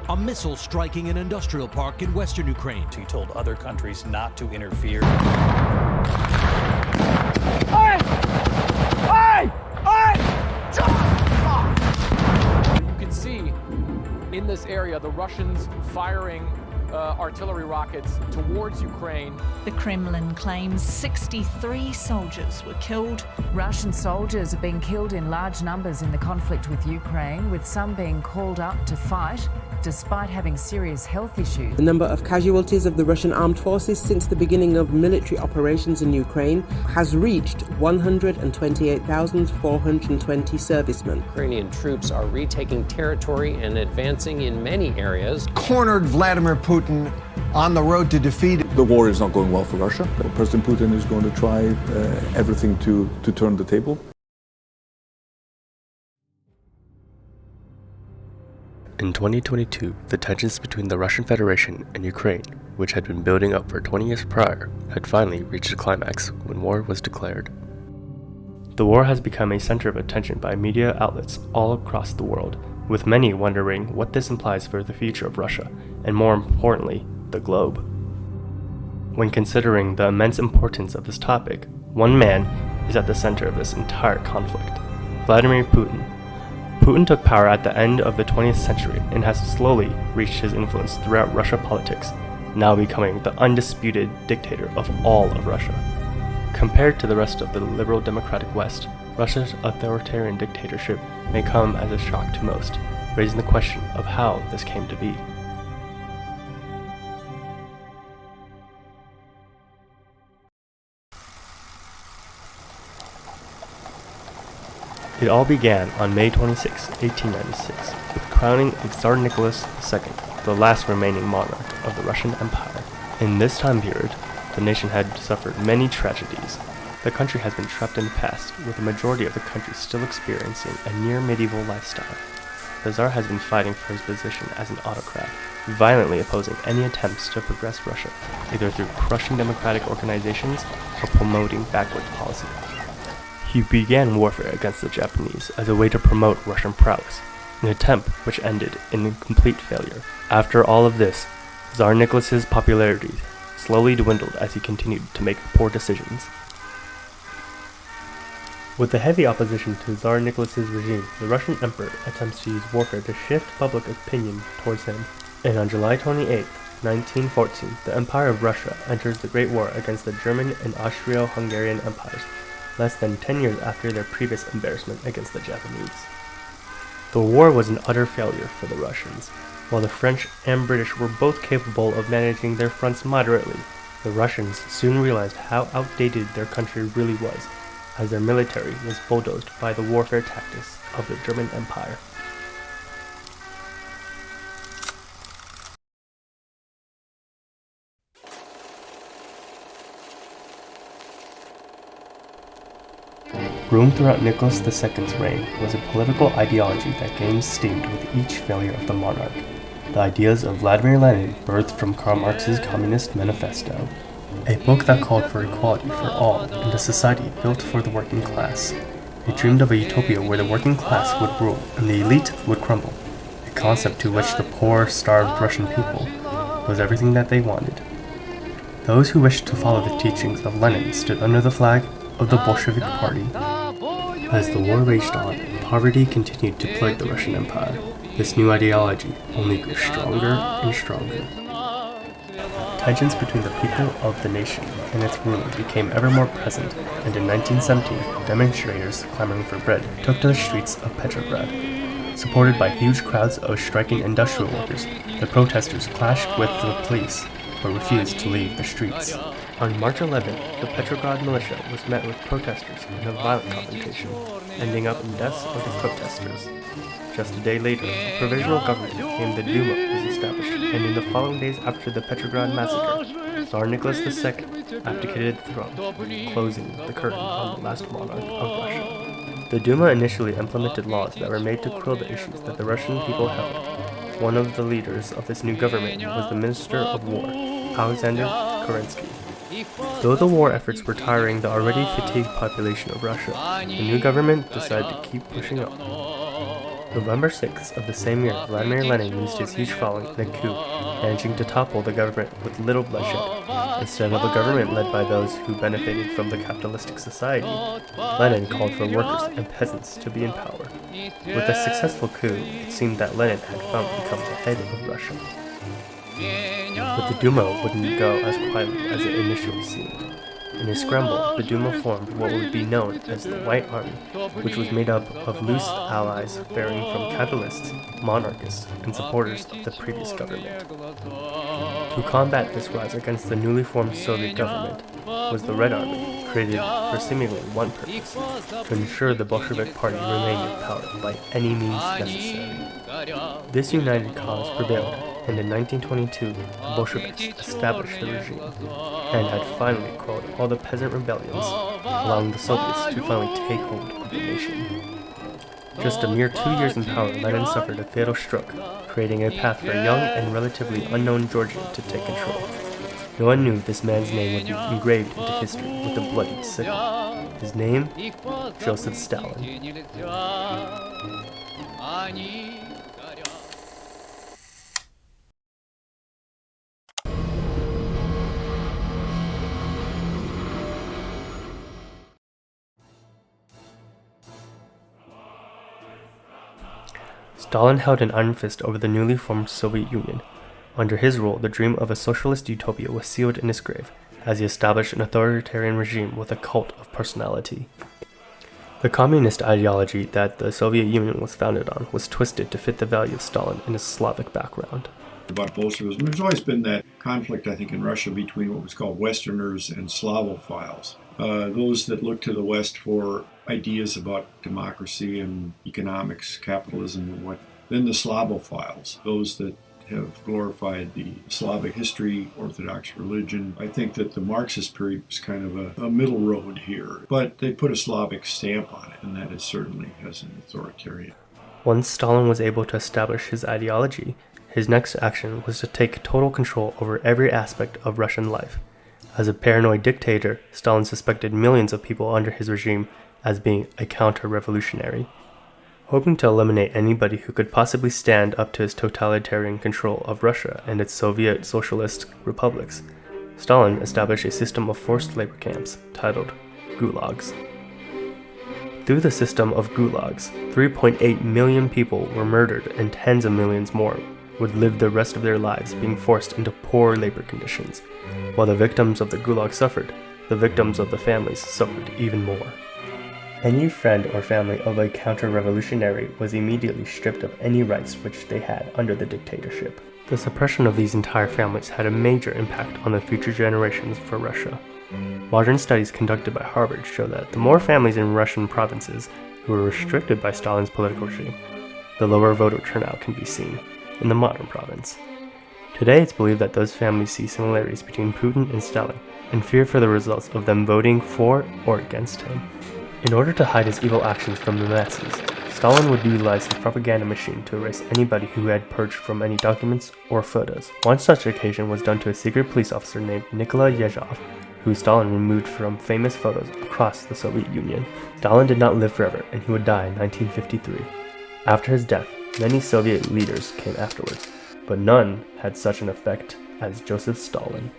A missile striking an industrial park in western Ukraine. He told other countries not to interfere. You can see in this area the Russians firing artillery rockets towards Ukraine. The Kremlin claims 63 soldiers were killed. Russian soldiers have been killed in large numbers in the conflict with Ukraine, with some being called up to fight despite having serious health issues. The number of casualties of the Russian armed forces since the beginning of military operations in Ukraine has reached 128,420 servicemen. Ukrainian troops are retaking territory and advancing in many areas. Cornered Vladimir Putin on the road to defeat. The war is not going well for Russia. President Putin is going to try everything to turn the table. In 2022, the tensions between the Russian Federation and Ukraine, which had been building up for 20 years prior, had finally reached a climax when war was declared. The war has become a center of attention by media outlets all across the world, with many wondering what this implies for the future of Russia, and more importantly, the globe. When considering the immense importance of this topic, one man is at the center of this entire conflict: Vladimir Putin. Putin took power at the end of the 20th century and has slowly reached his influence throughout Russia politics, now becoming the undisputed dictator of all of Russia. Compared to the rest of the liberal democratic West, Russia's authoritarian dictatorship may come as a shock to most, raising the question of how this came to be. It all began on May 26, 1896, with crowning Tsar Nicholas II, the last remaining monarch of the Russian Empire. In this time period, the nation had suffered many tragedies. The country has been trapped in the past, with the majority of the country still experiencing a near-medieval lifestyle. The Tsar has been fighting for his position as an autocrat, violently opposing any attempts to progress Russia, either through crushing democratic organizations or promoting backward policy. He began warfare against the Japanese as a way to promote Russian prowess, an attempt which ended in complete failure. After all of this, Tsar Nicholas's popularity slowly dwindled as he continued to make poor decisions. With the heavy opposition to Tsar Nicholas's regime, the Russian emperor attempts to use warfare to shift public opinion towards him. And on July 28, 1914, the Empire of Russia enters the Great War against the German and Austro-Hungarian empires, less than 10 years after their previous embarrassment against the Japanese. The war was an utter failure for the Russians. While the French and British were both capable of managing their fronts moderately, the Russians soon realized how outdated their country really was, as their military was bulldozed by the warfare tactics of the German Empire. Groomed throughout Nicholas II's reign was a political ideology that gained steam with each failure of the monarch. The ideas of Vladimir Lenin birthed from Karl Marx's Communist Manifesto, a book that called for equality for all in a society built for the working class. It dreamed of a utopia where the working class would rule and the elite would crumble, a concept to which the poor, starved Russian people was everything that they wanted. Those who wished to follow the teachings of Lenin stood under the flag of the Bolshevik Party. As the war raged on, poverty continued to plague the Russian Empire. This new ideology only grew stronger and stronger. Tensions between the people of the nation and its ruler became ever more present, and in 1917, demonstrators clamoring for bread took to the streets of Petrograd. Supported by huge crowds of striking industrial workers, the protesters clashed with the police, but refused to leave the streets. On March 11th, the Petrograd militia was met with protesters in a violent confrontation, ending up in deaths of the protesters. Just a day later, a provisional government named the Duma was established, and in the following days after the Petrograd massacre, Tsar Nicholas II abdicated the throne, closing the curtain on the last monarch of Russia. The Duma initially implemented laws that were made to quell the issues that the Russian people held. One of the leaders of this new government was the Minister of War, Alexander Kerensky. Though the war efforts were tiring the already fatigued population of Russia, the new government decided to keep pushing on. November 6th of the same year, Vladimir Lenin used his huge following in a coup, managing to topple the government with little bloodshed. Instead of a government led by those who benefited from the capitalistic society, Lenin called for workers and peasants to be in power. With a successful coup, it seemed that Lenin had finally become the head of Russia. But the Duma wouldn't go as quietly as it initially seemed. In a scramble, the Duma formed what would be known as the White Army, which was made up of loose allies varying from capitalists, monarchists, and supporters of the previous government. To combat this rise against the newly formed Soviet government was the Red Army, created for seemingly one purpose: to ensure the Bolshevik Party remained in power by any means necessary. This united cause prevailed, and in 1922, the Bolsheviks established the regime and had finally quelled all the peasant rebellions, allowing the Soviets to finally take hold of the nation. Just a mere 2 years in power, Lenin suffered a fatal stroke, creating a path for a young and relatively unknown Georgian to take control. No one knew this man's name would be engraved into history with a bloody signal. His name? Joseph Stalin. Stalin held an iron fist over the newly formed Soviet Union. Under his rule, the dream of a socialist utopia was sealed in his grave, as he established an authoritarian regime with a cult of personality. The communist ideology that the Soviet Union was founded on was twisted to fit the value of Stalin and his Slavic background. About Bolshevism, there's always been that conflict, I think, in Russia between what was called Westerners and Slavophiles. Those that look to the West for ideas about democracy and economics, capitalism, and what. Then the Slavophiles, those that have glorified the Slavic history, Orthodox religion. I think that the Marxist period was kind of a middle road here, but they put a Slavic stamp on it, and that is certainly as an authoritarian. Once Stalin was able to establish his ideology, his next action was to take total control over every aspect of Russian life. As a paranoid dictator, Stalin suspected millions of people under his regime as being a counter-revolutionary. Hoping to eliminate anybody who could possibly stand up to his totalitarian control of Russia and its Soviet socialist republics, Stalin established a system of forced labor camps titled gulags. Through the system of gulags, 3.8 million people were murdered and tens of millions more would live the rest of their lives being forced into poor labor conditions. While the victims of the gulag suffered, the victims of the families suffered even more. Any friend or family of a counter-revolutionary was immediately stripped of any rights which they had under the dictatorship. The suppression of these entire families had a major impact on the future generations for Russia. Modern studies conducted by Harvard show that the more families in Russian provinces who were restricted by Stalin's political regime, the lower voter turnout can be seen in the modern province. Today, it's believed that those families see similarities between Putin and Stalin and fear for the results of them voting for or against him. In order to hide his evil actions from the masses, Stalin would utilize his propaganda machine to erase anybody who had purged from any documents or photos. One such occasion was done to a secret police officer named Nikolai Yezhov, who Stalin removed from famous photos across the Soviet Union. Stalin did not live forever, and he would die in 1953. After his death, many Soviet leaders came afterwards, but none had such an effect as Joseph Stalin.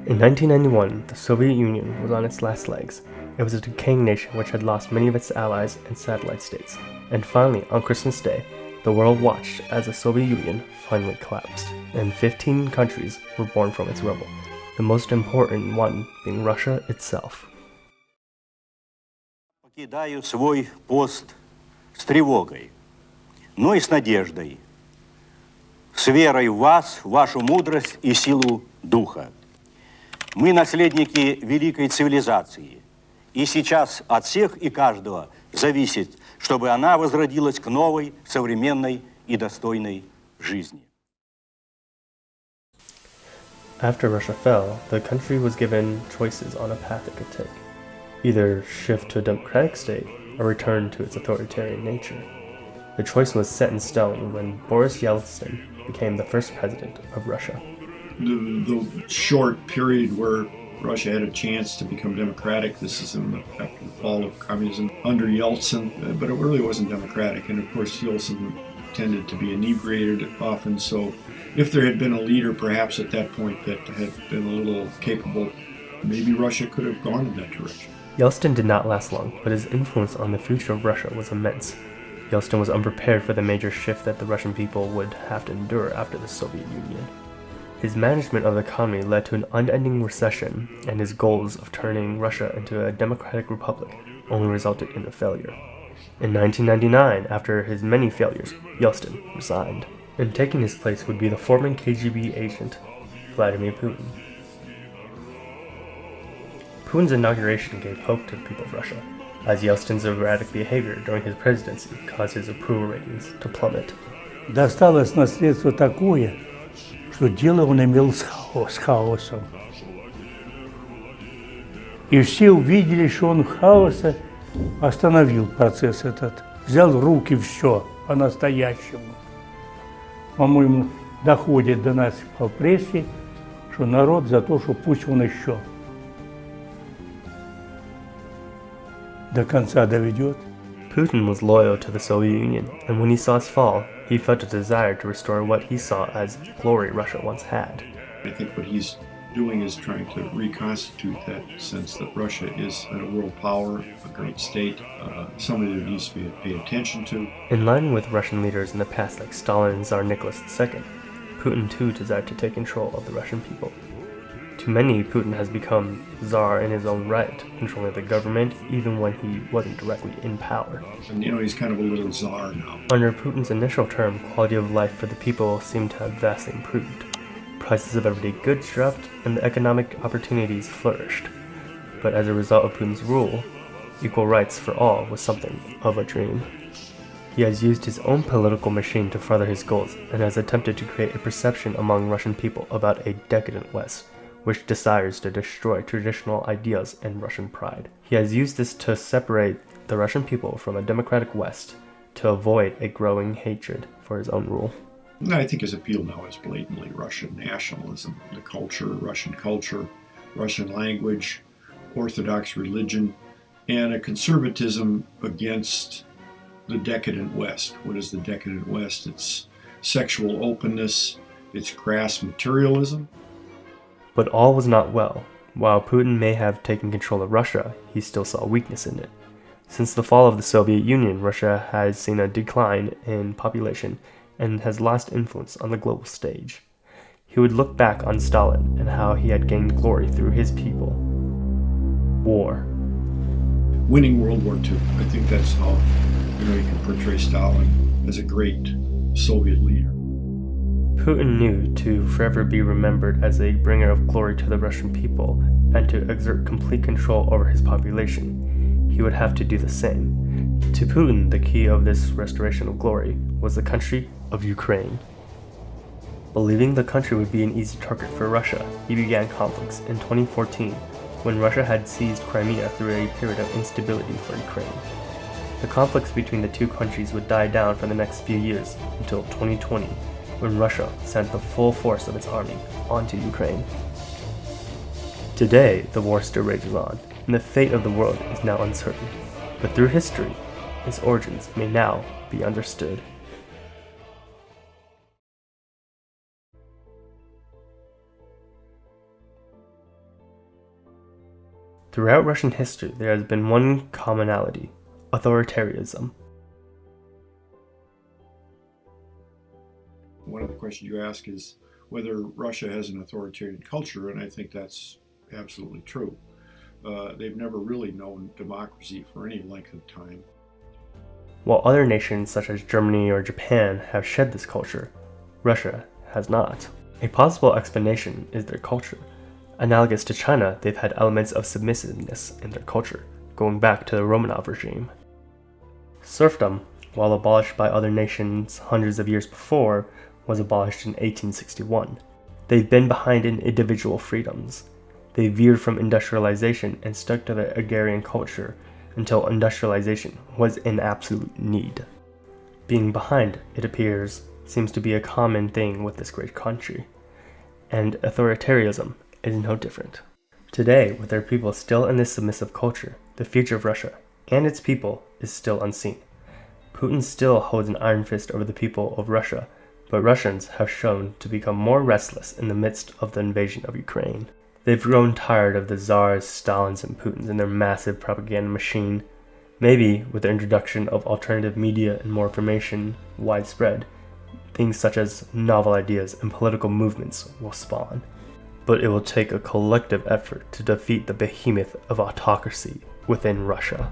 In 1991, the Soviet Union was on its last legs. It was a decaying nation which had lost many of its allies and satellite states. And finally, on Christmas Day, the world watched as the Soviet Union finally collapsed, and 15 countries were born from its rubble, the most important one being Russia itself. Покидаю свой пост с тревогой, но и с надеждой, с верой в вас, в вашу мудрость и силу духа. Мы наследники великой цивилизации, и сейчас от всех и каждого зависит, чтобы она возродилась к новой, современной и достойной жизни. After Russia fell, the country was given choices on a path it could take. Either shift to a democratic state or return to its authoritarian nature. The choice was set in stone when Boris Yeltsin became the first president of Russia. The short period where Russia had a chance to become democratic, this is after the fall of communism under Yeltsin, but it really wasn't democratic. And of course, Yeltsin tended to be inebriated often, so if there had been a leader perhaps at that point that had been a little capable, maybe Russia could have gone in that direction. Yeltsin did not last long, but his influence on the future of Russia was immense. Yeltsin was unprepared for the major shift that the Russian people would have to endure after the Soviet Union. His management of the economy led to an unending recession, and his goals of turning Russia into a democratic republic only resulted in a failure. In 1999, after his many failures, Yeltsin resigned, and taking his place would be the former KGB agent, Vladimir Putin. Putin's inauguration gave hope to the people of Russia, as Yeltsin's erratic behavior during his presidency caused his approval ratings to plummet. Досталось наследство такое, что дело он имел с хаосом. И все увидели, что он в хаосе остановил процесс этот, взял в руки все по-настоящему. По-моему, доходит до нас по прессе, что народ за то, что пусть он еще до конца доведет. Putin was loyal to the Soviet Union, and when he saw its fall, he felt a desire to restore what he saw as the glory Russia once had. I think what he's doing is trying to reconstitute that sense that Russia is a world power, a great state, somebody that needs to be paid attention to. In line with Russian leaders in the past like Stalin and Tsar Nicholas II, Putin too desired to take control of the Russian people. To many, Putin has become Tsar in his own right, controlling the government even when he wasn't directly in power. And he's kind of a little Tsar now. Under Putin's initial term, quality of life for the people seemed to have vastly improved. Prices of everyday goods dropped, and the economic opportunities flourished. But as a result of Putin's rule, equal rights for all was something of a dream. He has used his own political machine to further his goals, and has attempted to create a perception among Russian people about a decadent West, which desires to destroy traditional ideas and Russian pride. He has used this to separate the Russian people from a democratic West, to avoid a growing hatred for his own rule. I think his appeal now is blatantly Russian nationalism, the culture, Russian language, Orthodox religion, and a conservatism against the decadent West. What is the decadent West? It's sexual openness, it's crass materialism. But all was not well. While Putin may have taken control of Russia, he still saw weakness in it. Since the fall of the Soviet Union, Russia has seen a decline in population and has lost influence on the global stage. He would look back on Stalin and how he had gained glory through his people. War. Winning World War II. I think that's how you can portray Stalin as a great Soviet leader. Putin knew to forever be remembered as a bringer of glory to the Russian people and to exert complete control over his population. He would have to do the same. To Putin, the key of this restoration of glory was the country of Ukraine. Believing the country would be an easy target for Russia, he began conflicts in 2014 when Russia had seized Crimea through a period of instability for Ukraine. The conflicts between the two countries would die down for the next few years until 2020, when Russia sent the full force of its army onto Ukraine. Today, the war still rages on, and the fate of the world is now uncertain. But through history, its origins may now be understood. Throughout Russian history, there has been one commonality: authoritarianism. One of the questions you ask is whether Russia has an authoritarian culture, and I think that's absolutely true. They've never really known democracy for any length of time. While other nations such as Germany or Japan have shed this culture, Russia has not. A possible explanation is their culture. Analogous to China, they've had elements of submissiveness in their culture, going back to the Romanov regime. Serfdom, while abolished by other nations hundreds of years before, was abolished in 1861. They've been behind in individual freedoms. They veered from industrialization and stuck to their agrarian culture until industrialization was in absolute need. Being behind, it appears, seems to be a common thing with this great country, and authoritarianism is no different. Today, with their people still in this submissive culture, the future of Russia and its people is still unseen. Putin still holds an iron fist over the people of Russia, but Russians have shown to become more restless in the midst of the invasion of Ukraine. They've grown tired of the Tsars, Stalins, and Putins and their massive propaganda machine. Maybe with the introduction of alternative media and more information widespread, things such as novel ideas and political movements will spawn. But it will take a collective effort to defeat the behemoth of autocracy within Russia.